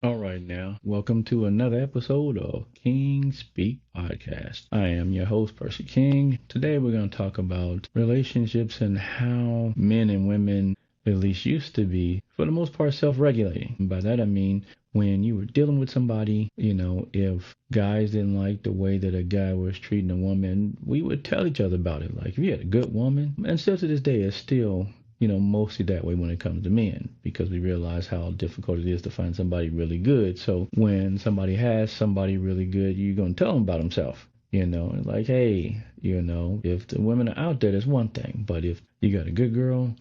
All right, now, welcome to another episode of King Speak Podcast. I am your host, Percy King. Today, we're going to talk about relationships and how men and women, at least used to be, for the most part, self regulating. By that, I mean when you were dealing with somebody, if guys didn't like the way that a guy was treating a woman, we would tell each other about it. Like, if you had a good woman, and still to this day, it's still mostly that way when it comes to men because we realize how difficult it is to find somebody really good. So when somebody has somebody really good, you're going to tell them about himself. Like, hey, if the women are out there, that's one thing. But if you got a good girl,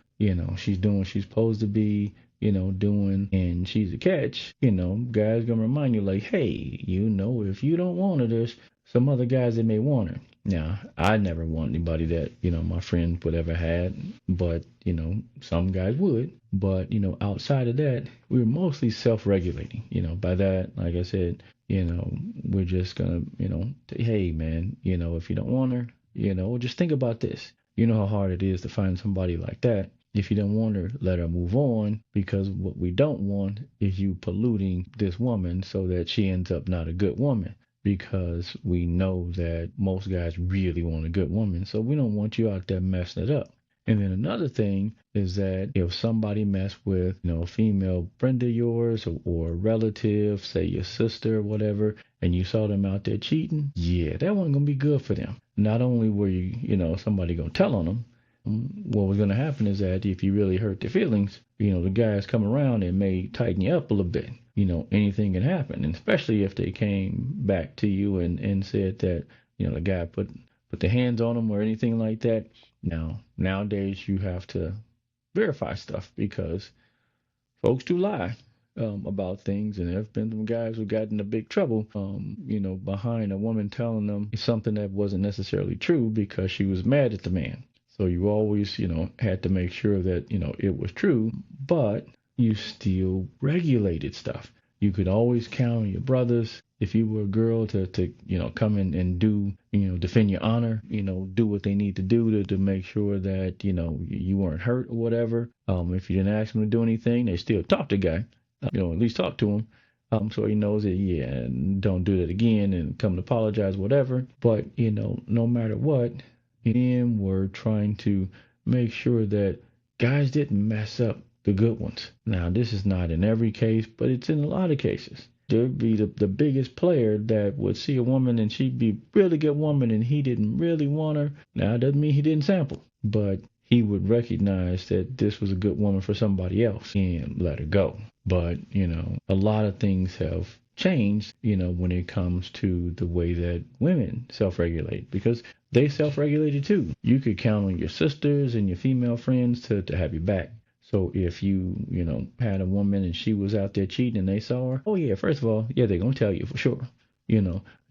she's doing what she's supposed to be, doing, and she's a catch, guys gonna remind you like, hey, if you don't want her, there's some other guys that may want her. Now, I never want anybody that, my friend would ever had, but, some guys would. But, outside of that, we're mostly self-regulating. By that, like I said, we're just gonna, hey, man, if you don't want her, just think about this. You know how hard it is to find somebody like that. If you don't want her, let her move on because what we don't want is you polluting this woman so that she ends up not a good woman because we know that most guys really want a good woman. So we don't want you out there messing it up. And then another thing is that if somebody mess with, a female friend of yours or a relative, say your sister or whatever, and you saw them out there cheating, yeah, that wasn't going to be good for them. Not only were you, somebody going to tell on them, what was going to happen is that if you really hurt their feelings, the guys come around and may tighten you up a little bit. Anything can happen, and especially if they came back to you and said that, the guy put their hands on them or anything like that. Now, nowadays you have to verify stuff because folks do lie about things, and there have been some guys who got into big trouble, behind a woman telling them something that wasn't necessarily true because she was mad at the man. So you always, had to make sure that, it was true, but you still regulated stuff. You could always count on your brothers if you were a girl to come in and do, defend your honor, do what they need to do to make sure that, you weren't hurt or whatever. If you didn't ask them to do anything, they still talk to the guy, at least talk to him. So he knows that, yeah, don't do that again and come to apologize, whatever. But, no matter what, men were trying to make sure that guys didn't mess up the good ones. Now, this is not in every case, but it's in a lot of cases. There'd be the biggest player that would see a woman and she'd be a really good woman and he didn't really want her. Now, it doesn't mean he didn't sample, but he would recognize that this was a good woman for somebody else and let her go. But, a lot of things have changed, when it comes to the way that women self-regulate because they self-regulated too. You could count on your sisters and your female friends to have your back. So if you, had a woman and she was out there cheating and they saw her, oh yeah, first of all, yeah, they're going to tell you for sure. They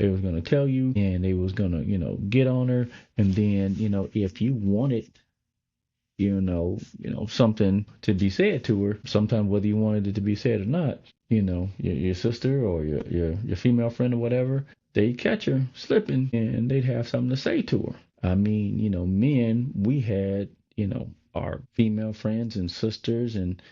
was going to tell you and they was going to, get on her. And then, if you wanted, something to be said to her, sometimes whether you wanted it to be said or not, your sister or your female friend or whatever, they'd catch her slipping and they'd have something to say to her. I mean, men, we had, our female friends and sisters and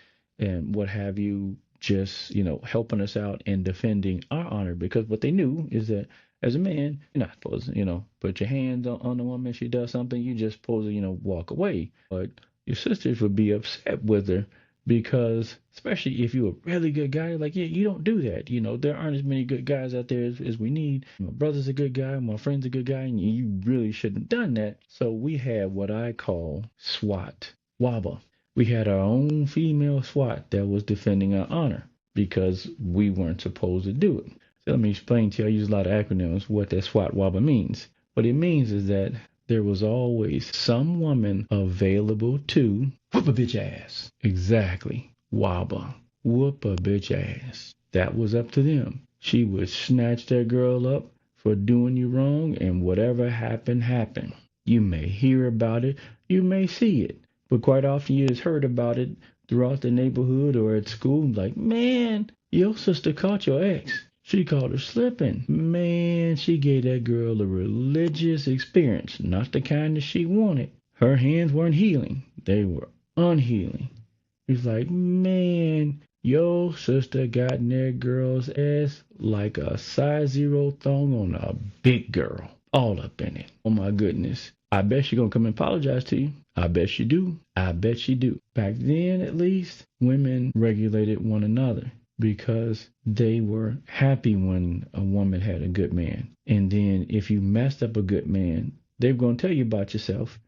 what have you just, helping us out and defending our honor because what they knew is that as a man, you're not supposed to, put your hands on the woman. She does something, you just supposed to, walk away. But your sisters would be upset with her because, especially if you're a really good guy, like, yeah, you don't do that. There aren't as many good guys out there as we need. My brother's a good guy, my friend's a good guy, and you really shouldn't have done that. So we had what I call SWAT WABA. We had our own female SWAT that was defending our honor because we weren't supposed to do it. So let me explain to you. I use a lot of acronyms what that SWAT WABA means. What it means is that there was always some woman available to whoop a bitch ass. Exactly. WABA. Whoop a bitch ass. That was up to them. She would snatch that girl up for doing you wrong, and whatever happened, happened. You may hear about it, you may see it, but quite often you just heard about it throughout the neighborhood or at school, like, man, your sister caught your ex. She caught her slipping. Man, she gave that girl a religious experience, not the kind that she wanted. Her hands weren't healing. They were unhealing. He's like, man, Your sister got in that girl's ass like a size zero thong on a big girl. All up in it. Oh my goodness. I bet she gonna come and apologize to you. I bet she do. I bet she do. Back then, at least, women regulated one another because they were happy when a woman had a good man. And then if you messed up a good man, they were gonna tell you about yourself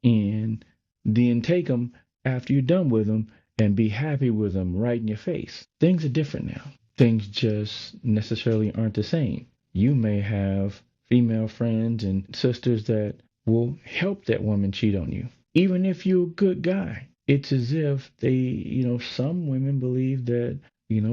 and then take them after you're done with them and be happy with them right in your face. Things are different now. Things just necessarily aren't the same. You may have female friends and sisters that will help that woman cheat on you, even if you're a good guy. It's as if they, some women believe that,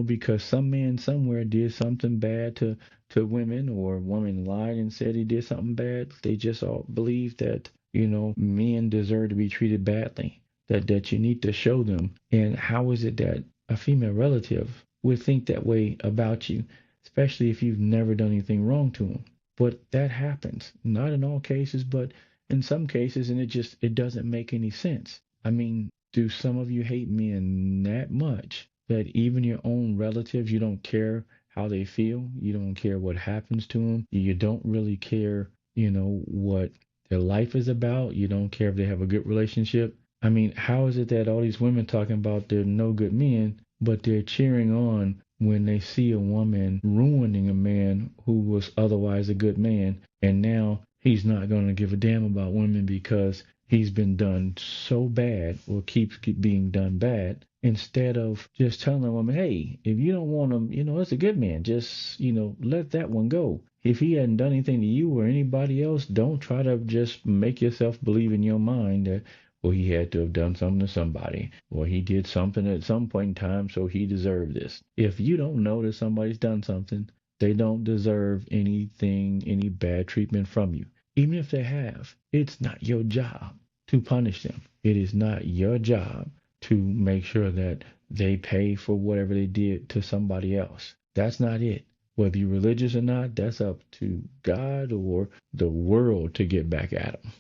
because some man somewhere did something bad to women, or a woman lied and said he did something bad, they just all believe that, men deserve to be treated badly, that you need to show them. And how is it that a female relative would think that way about you, especially if you've never done anything wrong to them? But that happens, not in all cases, but in some cases, and it doesn't make any sense. I mean, do some of you hate men that much that even your own relatives, you don't care how they feel, you don't care what happens to them, you don't really care, what their life is about, you don't care if they have a good relationship? I mean, how is it that all these women talking about they're no good men, but they're cheering on when they see a woman ruining a man who was otherwise a good man, and now he's not going to give a damn about women because he's been done so bad or keeps being done bad, instead of just telling a woman, hey, if you don't want him, it's a good man, just, let that one go. If he hadn't done anything to you or anybody else, don't try to just make yourself believe in your mind that, well, he had to have done something to somebody, or he did something at some point in time, so he deserved this. If you don't know that somebody's done something, they don't deserve anything, any bad treatment from you. Even if they have, it's not your job to punish them. It is not your job to make sure that they pay for whatever they did to somebody else. That's not it. Whether you're religious or not, that's up to God or the world to get back at them.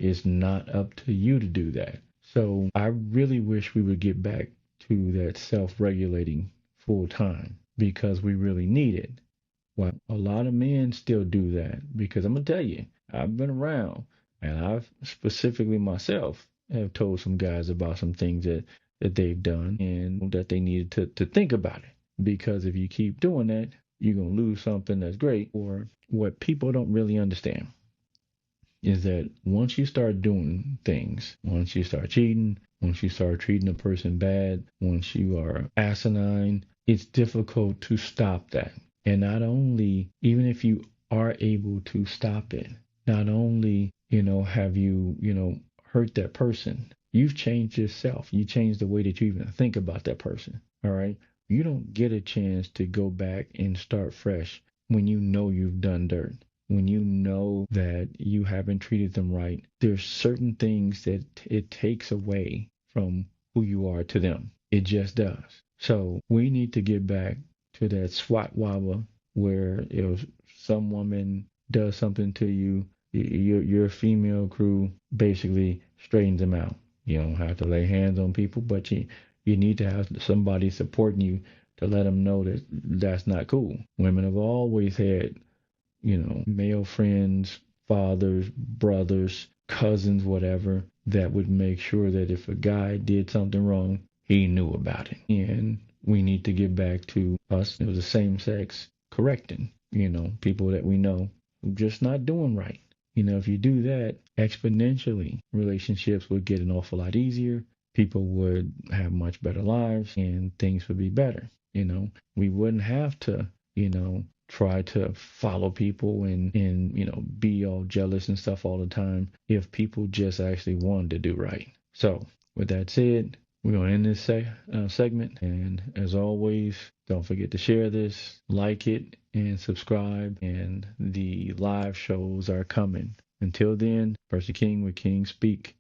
It's not up to you to do that. So I really wish we would get back to that self-regulating full time, because we really need it. Well, a lot of men still do that, because I'm going to tell you, I've been around, and I've specifically myself have told some guys about some things that they've done and that they needed to think about it. Because if you keep doing that, you're going to lose something that's great. Or what people don't really understand is that once you start doing things, once you start cheating, once you start treating a person bad, once you are asinine, it's difficult to stop that. And not only, even if you are able to stop it, not only, have you, hurt that person, you've changed yourself. You changed the way that you even think about that person. All right. You don't get a chance to go back and start fresh when you know you've done dirt. When you know that you haven't treated them right, there's certain things that it takes away from who you are to them. It just does. So we need to get back to that SWAT WABA, where if some woman does something to you, your female crew basically straightens them out. You don't have to lay hands on people, but you need to have somebody supporting you to let them know that that's not cool. Women have always had, male friends, fathers, brothers, cousins, whatever, that would make sure that if a guy did something wrong, he knew about it. And we need to get back to us, it was the same sex, correcting, people that we know just not doing right. If you do that, exponentially, relationships would get an awful lot easier. People would have much better lives and things would be better. We wouldn't have to, try to follow people and be all jealous and stuff all the time if people just actually wanted to do right. So with that said, we're going to end this segment. And as always, don't forget to share this, like it, and subscribe. And the live shows are coming. Until then, Percy King with King Speak.